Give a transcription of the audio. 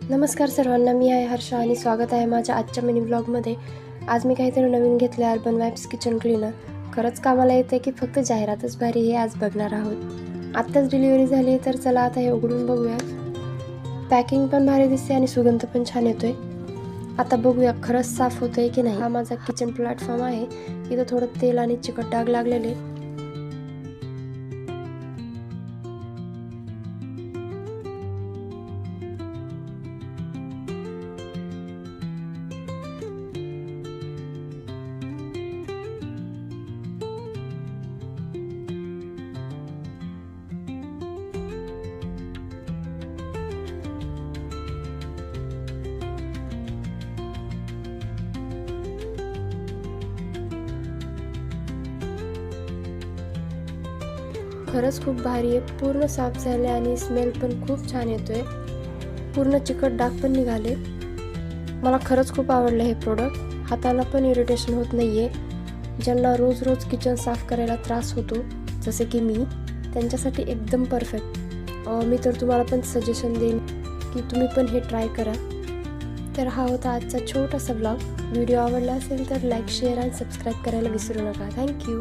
नमस्कार सर्वांना, मी आहे हर्षा आणि स्वागत आहे माझ्या आजच्या मिनी व्लॉगमध्ये. आज मी काहीतरी नवीन घेतलं आहे, अर्बन वाइब्स किचन क्लीनर. खरंच कामाला येते की फक्त जाहिरातच भारी हे आज बघणार आहोत. आत्ताच डिलिव्हरी झाली, तर चला आता हे उघडून बघूया. पॅकिंग पण भारी दिसते आणि सुगंध पण छान येतोय. आता बघूया खरंच साफ होतंय की नाही. हा माझा किचन प्लॅटफॉर्म आहे. इथं थोडं तेल आणि चिकट डाग लागलेले. खरंच खूप भारी आहे. पूर्ण साफ झाले आणि स्मेल पण खूप छान येतोय. पूर्ण चिकट डाग पण निघाले. मला खरंच खूप आवडलं हे प्रोडक्ट. हाताला पण इरिटेशन होत नाहीये. ज्यांना रोज रोज किचन साफ करायला त्रास होतो जसे की मी, त्यांच्यासाठी एकदम परफेक्ट. मी तर तुम्हाला पण सजेशन देईन की तुम्ही पण हे ट्राय करा. तर हा होता आजचा छोटासा व्लॉग. व्हिडिओ आवडला असेल तर लाईक, शेअर आणि सबस्क्राईब करायला विसरू नका. थँक्यू.